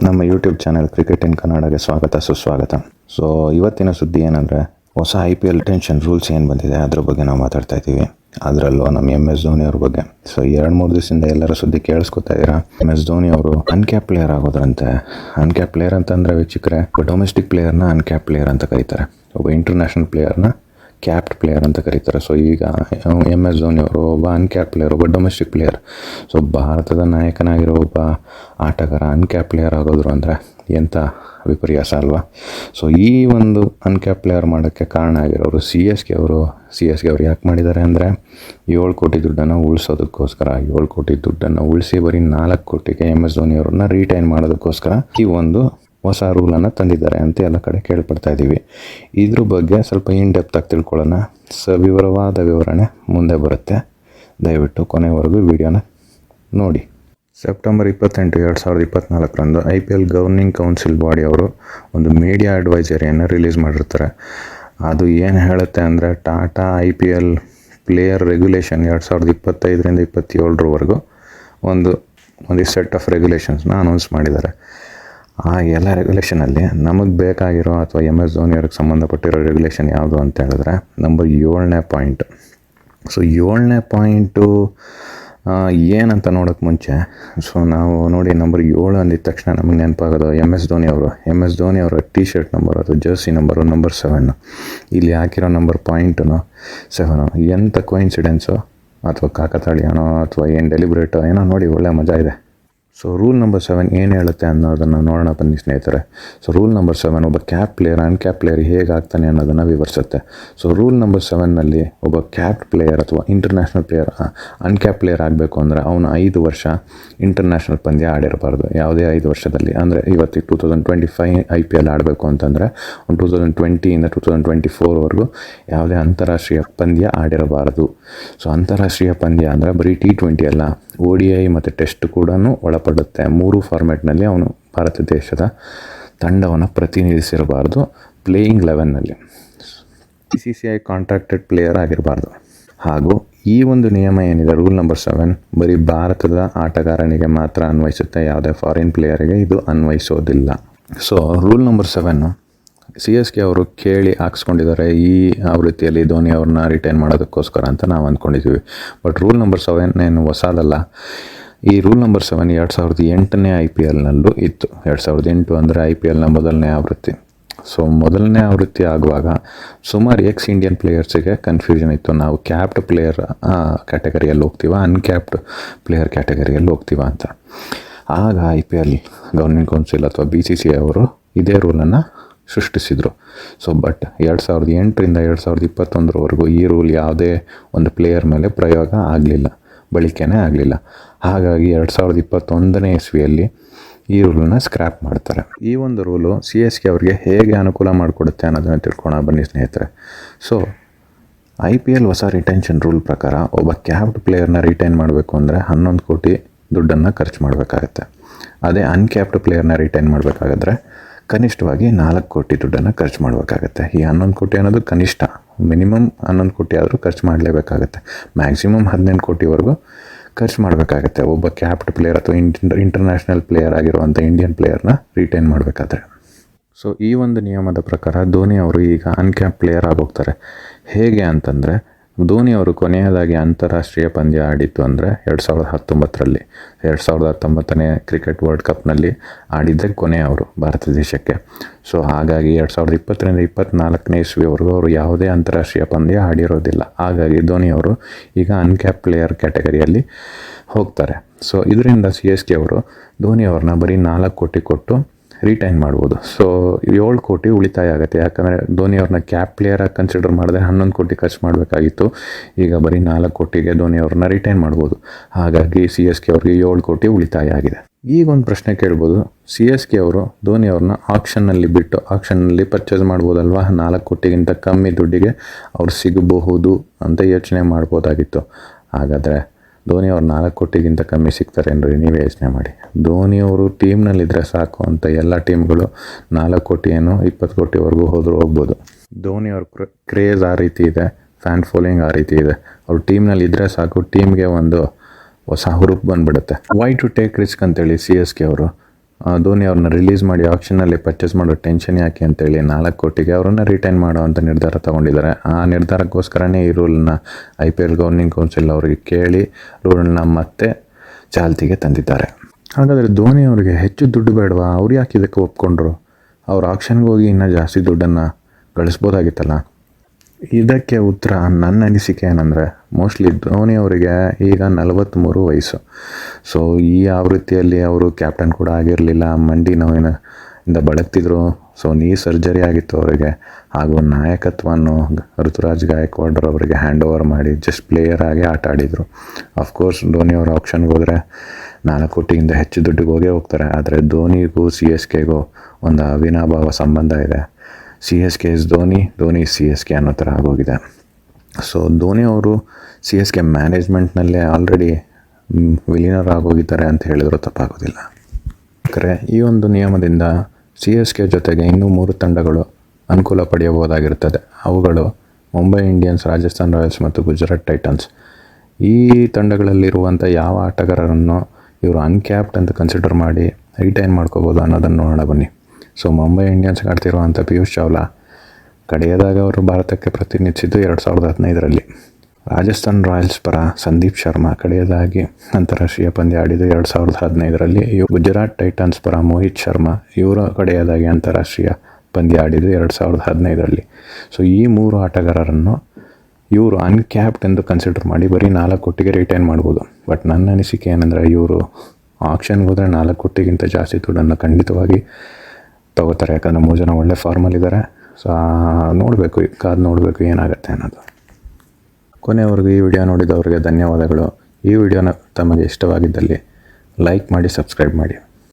ನಮ್ಮ YouTube channel cricket ಇನ್ ಕನ್ನಡಗೆ ಸ್ವಾಗತ ಸುಸ್ವಾಗತ. ಸೊ ಇವತ್ತಿನ ಸುದ್ದಿ ಏನಂದರೆ, ಹೊಸ IPL ಟೆನ್ಷನ್ ರೂಲ್ಸ್ ಏನು ಬಂದಿದೆ ಅದ್ರ ಬಗ್ಗೆ ನಾವು ಮಾತಾಡ್ತಾ ಇದ್ದೀವಿ. ಅದರಲ್ಲೂ ನಮ್ಮ MS ಧೋನಿ ಅವ್ರ ಬಗ್ಗೆ. ಸೊ 2-3 ದಿವಸದಿಂದ ಎಲ್ಲರ ಸುದ್ದಿ ಕೇಳಿಸ್ಕೊತಾ ಇದ್ದೀರಾ. MS ಧೋನಿ ಅವರು ಅನ್ಕ್ಯಾಪ್ ಪ್ಲೇಯರ್ ಆಗೋದ್ರಂತೆ. ಅನ್ಕ್ಯಾಪ್ ಪ್ಲೇಯರ್ ಅಂತಂದರೆ ವೀಕ್ಷಕರೇ, ಡೊಮೆಸ್ಟಿಕ್ ಪ್ಲೇಯರ್ನ ಅನ್ಕ್ಯಾಪ್ ಪ್ಲೇಯರ್ ಅಂತ ಕರೀತಾರೆ, ಒಬ್ಬ ಇಂಟರ್ನ್ಯಾಷನಲ್ ಪ್ಲೇಯರ್ನ ಕ್ಯಾಪ್ಡ್ ಪ್ಲೇಯರ್ ಅಂತ ಕರೀತಾರೆ. ಸೊ ಈಗ MS ಧೋನಿ ಅವರು ಒಬ್ಬ ಅನ್ಕ್ಯಾಪ್ ಪ್ಲೇಯರ್, ಒಬ್ಬ ಡೊಮೆಸ್ಟಿಕ್ ಪ್ಲೇಯರ್. ಸೊ ಭಾರತದ ನಾಯಕನಾಗಿರೋ ಒಬ್ಬ ಆಟಗಾರ ಅನ್ಕ್ಯಾಪ್ ಪ್ಲೇಯರ್ ಆಗೋದ್ರು ಅಂದರೆ ಎಂಥ ವಿಪರ್ಯಾಸ ಅಲ್ವಾ. ಸೊ ಈ ಒಂದು ಅನ್ಕ್ಯಾಪ್ ಪ್ಲೇಯರ್ ಮಾಡೋಕ್ಕೆ ಕಾರಣ ಆಗಿರೋರು CSK ಅವರು ಯಾಕೆ ಮಾಡಿದ್ದಾರೆ ಅಂದರೆ, 7 ಕೋಟಿ ದುಡ್ಡನ್ನು ಉಳಿಸೋದಕ್ಕೋಸ್ಕರ, 7 ಕೋಟಿ ದುಡ್ಡನ್ನು ಉಳಿಸಿ ಬರೀ 4 ಕೋಟಿಗೆ MS ಧೋನಿ ಅವ್ರನ್ನ ರಿಟೈನ್ ಮಾಡೋದಕ್ಕೋಸ್ಕರ ಈ ಒಂದು ಹೊಸ ರೂಲನ್ನು ತಂದಿದ್ದಾರೆ ಅಂತ ಎಲ್ಲ ಕಡೆ ಕೇಳ್ಪಡ್ತಾ ಇದ್ದೀವಿ. ಇದ್ರ ಬಗ್ಗೆ ಸ್ವಲ್ಪ ಇನ್ ಡೆಪ್ತ್ ಆಗಿ ತಿಳ್ಕೊಳ್ಳೋಣ. ಸವಿವರವಾದ ವಿವರಣೆ ಮುಂದೆ ಬರುತ್ತೆ, ದಯವಿಟ್ಟು ಕೊನೆವರೆಗೂ ವಿಡಿಯೋನ ನೋಡಿ. September 28, 2024 IPL governing council body ಅವರು ಒಂದು ಮೀಡಿಯಾ ಅಡ್ವೈಸರಿಯನ್ನು ರಿಲೀಸ್ ಮಾಡಿರ್ತಾರೆ. ಅದು ಏನು ಹೇಳುತ್ತೆ ಅಂದರೆ, ಟಾಟಾ IPL ಪ್ಲೇಯರ್ ರೆಗ್ಯುಲೇಷನ್ 2025ರಿಂದ 27ರವರೆಗೂ ಒಂದು ಸೆಟ್ ಆಫ್ ರೆಗ್ಯುಲೇಷನ್ಸ್ನ ಅನೌನ್ಸ್ ಮಾಡಿದ್ದಾರೆ. ಆ ಎಲ್ಲ ರೆಗ್ಯುಲೇಷನಲ್ಲಿ ನಮಗೆ ಬೇಕಾಗಿರೋ ಅಥವಾ MS ಧೋನಿ ಅವ್ರಿಗೆ ಸಂಬಂಧಪಟ್ಟಿರೋ ರೆಗ್ಯುಲೇಷನ್ ಯಾವುದು ಅಂತ ಹೇಳಿದ್ರೆ, ನಂಬರ್ 7ನೇ ಪಾಯಿಂಟ್. ಸೊ 7ನೇ ಪಾಯಿಂಟು ಏನಂತ ನೋಡೋಕ್ಕೆ ಮುಂಚೆ, ಸೊ ನಾವು ನೋಡಿ ನಂಬರ್ 7 ಅಂದಿದ ತಕ್ಷಣ ನಮಗೆ ನೆನಪಾಗೋದು MS ಧೋನಿ ಅವರ T-ಶರ್ಟ್ ನಂಬರ್ ಅಥವಾ ಜರ್ಸಿ ನಂಬರು ನಂಬರ್ 7. ಇಲ್ಲಿ ಹಾಕಿರೋ ನಂಬರ್ ಪಾಯಿಂಟು 7. ಎಂಥ ಕೋಇನ್ಸಿಡೆನ್ಸು ಅಥವಾ ಕಾಕತಾಳೀಯನೋ ಅಥವಾ ಏನು ಡೆಲಿಬ್ರೇಟೋ ಏನೋ ನೋಡಿ, ಒಳ್ಳೆ ಮಜಾ ಇದೆ. ಸೊ ರೂಲ್ ನಂಬರ್ 7 ಏನು ಹೇಳುತ್ತೆ ಅನ್ನೋದನ್ನು ನೋಡೋಣ ಬನ್ನಿ ಸ್ನೇಹಿತರೆ. ಸೊ ರೂಲ್ ನಂಬರ್ 7 ಒಬ್ಬ ಕ್ಯಾಪ್ ಪ್ಲೇಯರ್ ಅನ್ಕ್ಯಾಪ್ ಪ್ಲೇಯರ್ ಹೇಗೆ ಆಗ್ತಾನೆ ಅನ್ನೋದನ್ನು ವಿವರಿಸುತ್ತೆ. ಸೊ ರೂಲ್ ನಂಬರ್ 7ನಲ್ಲಿ ಒಬ್ಬ ಕ್ಯಾಪ್ ಪ್ಲೇಯರ್ ಅಥವಾ ಇಂಟರ್ನ್ಯಾಷನಲ್ ಪ್ಲೇಯರ್ ಅನ್ಕ್ಯಾಪ್ ಪ್ಲೇಯರ್ ಆಗಬೇಕು ಅಂದರೆ ಅವನು 5 ವರ್ಷ ಇಂಟರ್ನ್ಯಾಷನಲ್ ಪಂದ್ಯ ಆಡಿರಬಾರ್ದು. ಯಾವುದೇ 5 ವರ್ಷದಲ್ಲಿ, ಅಂದರೆ ಇವತ್ತಿಗೆ 2025 IPL ಆಡಬೇಕು ಅಂತಂದರೆ 2020ಇಂದ 2024ವರೆಗೂ ಯಾವುದೇ ಅಂತಾರಾಷ್ಟ್ರೀಯ ಪಂದ್ಯ ಆಡಿರಬಾರದು. ಸೊ ಅಂತಾರಾಷ್ಟ್ರೀಯ ಪಂದ್ಯ ಅಂದರೆ ಬರೀ T20 ಅಲ್ಲ, ODI ಮತ್ತು ಟೆಸ್ಟ್ ಕೂಡ ಒಳಪಡುತ್ತೆ. 3 ಫಾರ್ಮ್ಯಾಟ್ನಲ್ಲಿ ಅವನು ಭಾರತ ದೇಶದ ತಂಡವನ್ನು ಪ್ರತಿನಿಧಿಸಿರಬಾರ್ದು. ಪ್ಲೇಯಿಂಗ್ 11ನಲ್ಲಿ BCCI ಕಾಂಟ್ರಾಕ್ಟೆಡ್ ಪ್ಲೇಯರ್ ಆಗಿರಬಾರ್ದು. ಹಾಗೂ ಈ ಒಂದು ನಿಯಮ ಏನಿದೆ ರೂಲ್ ನಂಬರ್ 7 ಬರೀ ಭಾರತದ ಆಟಗಾರನಿಗೆ ಮಾತ್ರ ಅನ್ವಯಿಸುತ್ತೆ, ಯಾವುದೇ ಫಾರಿನ್ ಪ್ಲೇಯರಿಗೆ ಇದು ಅನ್ವಯಿಸೋದಿಲ್ಲ. ಸೊ ರೂಲ್ ನಂಬರ್ 7 CSK ಅವರು ಕೇಳಿ ಹಾಕ್ಸ್ಕೊಂಡಿದ್ದಾರೆ ಈ ಆವೃತ್ತಿಯಲ್ಲಿ ಧೋನಿ ಅವ್ರನ್ನ ರಿಟೈನ್ ಮಾಡೋದಕ್ಕೋಸ್ಕರ ಅಂತ ನಾವು ಅಂದ್ಕೊಂಡಿದ್ದೀವಿ. ಬಟ್ ರೂಲ್ ನಂಬರ್ 7 ಏನು ಹೊಸದಲ್ಲ. ಈ ರೂಲ್ ನಂಬರ್ 7 2008ನೇ IPLನಲ್ಲೂ ಇತ್ತು. 2008 ಅಂದರೆ IPLನ ಮೊದಲನೇ ಆವೃತ್ತಿ. ಸೊ ಮೊದಲನೇ ಆವೃತ್ತಿ ಆಗುವಾಗ ಸುಮಾರು ಇಂಡಿಯನ್ ಪ್ಲೇಯರ್ಸಿಗೆ ಕನ್ಫ್ಯೂಷನ್ ಇತ್ತು. ನಾವು ಕ್ಯಾಪ್ಡ್ ಪ್ಲೇಯರ್ ಕ್ಯಾಟಗರಿಯಲ್ಲಿ ಹೋಗ್ತೀವ, ಅನ್ಕ್ಯಾಪ್ಡ್ ಪ್ಲೇಯರ್ ಕ್ಯಾಟಗರಿಯಲ್ಲಿ ಹೋಗ್ತೀವ ಅಂತ. ಆಗ IPL ಗವರ್ನಿಂಗ್ ಕೌನ್ಸಿಲ್ ಅಥವಾ BCCI ಅವರು ಇದೇ ರೂಲನ್ನು ಸೃಷ್ಟಿಸಿದರು. ಸೊ ಬಟ್ 2008ರಿಂದ 2021ರವರೆಗೂ ಈ ರೂಲ್ ಯಾವುದೇ ಒಂದು ಪ್ಲೇಯರ್ ಮೇಲೆ ಪ್ರಯೋಗ ಆಗಲಿಲ್ಲ, ಬಳಕೆನೇ ಆಗಲಿಲ್ಲ. ಹಾಗಾಗಿ 2021ನೇ ಇಸ್ವಿಯಲ್ಲಿ ಈ ರೂಲನ್ನ ಸ್ಕ್ರ್ಯಾಪ್ ಮಾಡ್ತಾರೆ. ಈ ಒಂದು ರೂಲು CSK ಅವ್ರಿಗೆ ಹೇಗೆ ಅನುಕೂಲ ಮಾಡಿಕೊಡುತ್ತೆ ಅನ್ನೋದನ್ನು ತಿಳ್ಕೊಳ್ಳೋಣ ಬನ್ನಿ ಸ್ನೇಹಿತರೆ. ಸೊ IPL ಹೊಸ ರಿಟೆನ್ಷನ್ ರೂಲ್ ಪ್ರಕಾರ ಒಬ್ಬ ಕ್ಯಾಪ್ಡ್ ಪ್ಲೇಯರ್ನ ರಿಟೈನ್ ಮಾಡಬೇಕು ಅಂದರೆ 11 ಕೋಟಿ ದುಡ್ಡನ್ನು ಖರ್ಚು ಮಾಡಬೇಕಾಗತ್ತೆ. ಅದೇ ಅನ್ಕ್ಯಾಪ್ಡ್ ಪ್ಲೇಯರ್ನ ರಿಟೈನ್ ಮಾಡಬೇಕಾದ್ರೆ ಕನಿಷ್ಠವಾಗಿ 4 ಕೋಟಿ ದುಡ್ಡನ್ನು ಖರ್ಚು ಮಾಡಬೇಕಾಗತ್ತೆ. ಈ 11 ಕೋಟಿ ಅನ್ನೋದು ಕನಿಷ್ಠ, ಮಿನಿಮಮ್ 11 ಕೋಟಿ ಆದರೂ ಖರ್ಚು ಮಾಡಲೇಬೇಕಾಗತ್ತೆ. ಮ್ಯಾಕ್ಸಿಮಮ್ 18 ಕೋಟಿವರೆಗೂ ಖರ್ಚು ಮಾಡಬೇಕಾಗತ್ತೆ ಒಬ್ಬ ಕ್ಯಾಪ್ಡ್ ಪ್ಲೇಯರ್ ಅಥವಾ ಇಂಟರ್ನ್ಯಾಷನಲ್ ಪ್ಲೇಯರ್ ಆಗಿರುವಂಥ ಇಂಡಿಯನ್ ಪ್ಲೇಯರ್ನ ರಿಟೈನ್ ಮಾಡಬೇಕಾದ್ರೆ. ಸೊ ಈ ಒಂದು ನಿಯಮದ ಪ್ರಕಾರ ಧೋನಿ ಅವರು ಈಗ ಅನ್ಕ್ಯಾಪ್ ಪ್ಲೇಯರ್ ಆಗೋಗ್ತಾರೆ. ಹೇಗೆ ಅಂತಂದರೆ, ಧೋನಿ ಅವರು ಕೊನೆಯದಾಗಿ ಅಂತಾರಾಷ್ಟ್ರೀಯ ಪಂದ್ಯ ಆಡಿದ್ದು ಅಂದರೆ 2019ರಲ್ಲಿ. 2019ನೇ ಕ್ರಿಕೆಟ್ ವರ್ಲ್ಡ್ ಕಪ್ನಲ್ಲಿ ಆಡಿದ್ದೇ ಕೊನೆ ಅವರು ಭಾರತ ದೇಶಕ್ಕೆ. ಸೊ ಹಾಗಾಗಿ 2020ರಿಂದ 2024ನೇ ಇಸ್ವಿವರೆಗೂ ಅವರು ಯಾವುದೇ ಅಂತಾರಾಷ್ಟ್ರೀಯ ಪಂದ್ಯ ಆಡಿರೋದಿಲ್ಲ. ಹಾಗಾಗಿ ಧೋನಿ ಅವರು ಈಗ ಅನ್ಕ್ಯಾಪ್ ಪ್ಲೇಯರ್ ಕ್ಯಾಟಗರಿಯಲ್ಲಿ ಹೋಗ್ತಾರೆ. ಸೊ ಇದರಿಂದ CSK ಅವರು ಧೋನಿ ಅವ್ರನ್ನ ಬರೀ 4 ಕೋಟಿ ಕೊಟ್ಟು ರಿಟೈನ್ ಮಾಡ್ಬೋದು. ಸೊ 7 ಕೋಟಿ ಉಳಿತಾಯ ಆಗುತ್ತೆ. ಯಾಕಂದರೆ ಧೋನಿ ಅವ್ರನ್ನ ಕ್ಯಾಪ್ ಪ್ಲೇಯರಾಗಿ ಕನ್ಸಿಡರ್ ಮಾಡಿದ್ರೆ 11 ಕೋಟಿ ಖರ್ಚು ಮಾಡಬೇಕಾಗಿತ್ತು. ಈಗ ಬರೀ 4 ಕೋಟಿಗೆ ಧೋನಿ ಅವ್ರನ್ನ ರಿಟೈನ್ ಮಾಡ್ಬೋದು. ಹಾಗಾಗಿ CSK ಅವ್ರಿಗೆ 7 ಕೋಟಿ ಉಳಿತಾಯ ಆಗಿದೆ. ಈಗ ಒಂದು ಪ್ರಶ್ನೆ ಕೇಳ್ಬೋದು, CSK ಅವರು ಧೋನಿ ಅವ್ರನ್ನ ಆಕ್ಷನ್ನಲ್ಲಿ ಪರ್ಚೇಸ್ ಮಾಡ್ಬೋದಲ್ವಾ, 4 ಕೋಟಿಗಿಂತ ಕಮ್ಮಿ ದುಡ್ಡಿಗೆ ಅವ್ರು ಸಿಗಬಹುದು ಅಂತ ಯೋಚನೆ ಮಾಡ್ಬೋದಾಗಿತ್ತು. ಹಾಗಾದರೆ ಧೋನಿ ಅವ್ರು 4 ಕೋಟಿಗಿಂತ ಕಮ್ಮಿ ಸಿಗ್ತಾರೆ ಅಂದರೆ ನೀವೇ ಯೋಚನೆ ಮಾಡಿ. ಧೋನಿಯವರು ಟೀಮ್ನಲ್ಲಿದ್ದರೆ ಸಾಕು ಅಂತ ಎಲ್ಲ ಟೀಮ್ಗಳು 4 ಕೋಟಿ ಏನೋ 20 ಕೋಟಿವರೆಗೂ ಹೋದರೂ ಹೋಗ್ಬೋದು. ಧೋನಿಯವ್ರ ಕ್ರೇಜ್ ಆ ರೀತಿ ಇದೆ, ಫ್ಯಾನ್ ಫಾಲೋಯಿಂಗ್ ಆ ರೀತಿ ಇದೆ. ಅವ್ರು ಟೀಮ್ನಲ್ಲಿ ಇದ್ದರೆ ಸಾಕು, ಟೀಮ್ಗೆ ಒಂದು ಹೊಸ ಹುರುಪು ಬಂದುಬಿಡುತ್ತೆ. ವೈ ಟು ಟೇಕ್ ರಿಸ್ಕ್ ಅಂತೇಳಿ CSK ಅವರು ಧೋನಿ ಅವ್ರನ್ನ ರಿಲೀಸ್ ಮಾಡಿ ಆಪ್ಷನಲ್ಲಿ ಪರ್ಚೇಸ್ ಮಾಡೋ ಟೆನ್ಷನ್ ಯಾಕೆ ಅಂತೇಳಿ 4 ಕೋಟಿಗೆ ಅವರನ್ನು ರಿಟೈನ್ ಮಾಡೋ ಅಂಥ ನಿರ್ಧಾರ ತೊಗೊಂಡಿದ್ದಾರೆ. ಆ ನಿರ್ಧಾರಕ್ಕೋಸ್ಕರನೇ ಈ ರೂಲ್ನ IPL ಗವರ್ನಿಂಗ್ ಕೌನ್ಸಿಲ್ ಅವರಿಗೆ ಕೇಳಿ ರೂಲ್ನ ಮತ್ತೆ ಚಾಲ್ತಿಗೆ ತಂದಿದ್ದಾರೆ. ಹಾಗಾದರೆ ಧೋನಿ ಅವರಿಗೆ ಹೆಚ್ಚು ದುಡ್ಡು ಬೇಡವಾ? ಅವ್ರು ಯಾಕೆ ಇದಕ್ಕೆ ಒಪ್ಕೊಂಡ್ರು? ಅವ್ರು ಆಕ್ಷನ್ಗೆ ಹೋಗಿ ಇನ್ನೂ ಜಾಸ್ತಿ ದುಡ್ಡನ್ನು ಗಳಿಸ್ಬೋದಾಗಿತ್ತಲ್ಲ. ಇದಕ್ಕೆ ಉತ್ತರ ನನ್ನ ಅನಿಸಿಕೆ ಏನಂದರೆ, ಮೋಸ್ಟ್ಲಿ ಧೋನಿ ಅವರಿಗೆ ಈಗ 43 ವಯಸ್ಸು. ಸೊ ಈ ಆವೃತ್ತಿಯಲ್ಲಿ ಅವರು ಕ್ಯಾಪ್ಟನ್ ಕೂಡ ಆಗಿರಲಿಲ್ಲ, ಮಂಡಿ ನೋವಿನಿಂದ ಬಳಲ್ತಿದ್ರು. ಸೊ ನೀ ಸರ್ಜರಿ ಆಗಿತ್ತು ಅವರಿಗೆ. ಹಾಗೂ ನಾಯಕತ್ವವನ್ನು ಋತುರಾಜ್ ಗಾಯಕ್ವಾಡ್ ಅವರಿಗೆ ಹ್ಯಾಂಡ್ ಓವರ್ ಮಾಡಿ ಜಸ್ಟ್ ಪ್ಲೇಯರ್ ಆಗಿ ಆಟ ಆಡಿದರು. ಅಫ್ಕೋರ್ಸ್ ಧೋನಿ ಅವರು ಆಪ್ಷನ್ಗೆ ಹೋದರೆ 4 ಕೋಟಿಗಿಂತ ಹೆಚ್ಚು ದುಡ್ಡಿಗೆ ಹೋಗ್ತಾರೆ. ಆದರೆ ಧೋನಿಗೂ CSKಗೂ ಒಂದು ಅವಿನಾಭಾವ ಸಂಬಂಧ ಇದೆ. CSK is Dhoni, Dhoni CSK ಅನ್ನೋ ಥರ ಆಗೋಗಿದೆ. ಸೊ ಧೋನಿ ಅವರು CSK ಮ್ಯಾನೇಜ್ಮೆಂಟ್ನಲ್ಲೇ ಆಲ್ರೆಡಿ ವಿಲೀನರ್ ಆಗೋಗಿದ್ದಾರೆ ಅಂತ ಹೇಳಿದ್ರು ತಪ್ಪಾಗೋದಿಲ್ಲ. ಯಾಕಂದರೆ ಈ ಒಂದು ನಿಯಮದಿಂದ CSK ಜೊತೆಗೆ ಇನ್ನೂ 3 ತಂಡಗಳು ಅನುಕೂಲ ಪಡೆಯಬಹುದಾಗಿರುತ್ತದೆ. ಅವುಗಳು ಮುಂಬೈ ಇಂಡಿಯನ್ಸ್, ರಾಜಸ್ಥಾನ್ ರಾಯಲ್ಸ್ ಮತ್ತು ಗುಜರಾತ್ ಟೈಟನ್ಸ್. ಈ ತಂಡಗಳಲ್ಲಿರುವಂಥ ಯಾವ ಆಟಗಾರರನ್ನು ಇವರು ಅನ್ಕ್ಯಾಪ್ಡ್ ಅಂತ ಕನ್ಸಿಡರ್ ಮಾಡಿ ರಿಟೈನ್ ಮಾಡ್ಕೋಬೋದು ಅನ್ನೋದನ್ನು ನೋಡೋಣ ಬನ್ನಿ. ಸೊ ಮುಂಬೈ ಇಂಡಿಯನ್ಸ್ಗೆ ಆಡ್ತಿರುವಂಥ ಪಿಯೂಷ್ ಚಾವ್ಲಾ ಕಡೆಯದಾಗ ಅವರು ಭಾರತಕ್ಕೆ ಪ್ರತಿನಿಧಿಸಿದ್ದು 2015ರಲ್ಲಿ. ರಾಜಸ್ಥಾನ್ ರಾಯಲ್ಸ್ ಪರ ಸಂದೀಪ್ ಶರ್ಮಾ ಕಡೆಯದಾಗಿ ಅಂತಾರಾಷ್ಟ್ರೀಯ ಪಂದ್ಯ ಆಡಿದ್ದು 2015ರಲ್ಲಿ. ಗುಜರಾತ್ ಟೈಟನ್ಸ್ ಪರ ಮೋಹಿತ್ ಶರ್ಮಾ ಇವರು ಕಡೆಯದಾಗಿ ಅಂತಾರಾಷ್ಟ್ರೀಯ ಪಂದ್ಯ ಆಡಿದ್ದು 2015ರಲ್ಲಿ. ಸೊ ಈ 3 ಆಟಗಾರರನ್ನು ಇವರು ಅನ್ಕ್ಯಾಪ್ಡ್ ಎಂದು ಕನ್ಸಿಡರ್ ಮಾಡಿ ಬರೀ 4 ಕೋಟಿಗೆ ರಿಟೈನ್ ಮಾಡ್ಬೋದು. ಬಟ್ ನನ್ನ ಅನಿಸಿಕೆ ಏನಂದರೆ, ಇವರು ಆಕ್ಷನ್ಗೆ ಹೋದರೆ 4 ಕೋಟಿಗಿಂತ ಜಾಸ್ತಿ ದುಡ್ಡನ್ನು ಖಂಡಿತವಾಗಿ ತೊಗೋತಾರೆ. ಯಾಕಂದರೆ 3 ಜನ ಒಳ್ಳೆ ಫಾರ್ಮಲ್ಲಿದ್ದಾರೆ. ಸೊ ಕಾದು ನೋಡಬೇಕು ಏನಾಗುತ್ತೆ ಅನ್ನೋದು. ಕೊನೆಯವರೆಗೂ ಈ ವಿಡಿಯೋ ನೋಡಿದವರಿಗೆ ಧನ್ಯವಾದಗಳು. ಈ ವಿಡಿಯೋನ ತಮಗೆ ಇಷ್ಟವಾಗಿದ್ದಲ್ಲಿ ಲೈಕ್ ಮಾಡಿ, ಸಬ್ಸ್ಕ್ರೈಬ್ ಮಾಡಿ.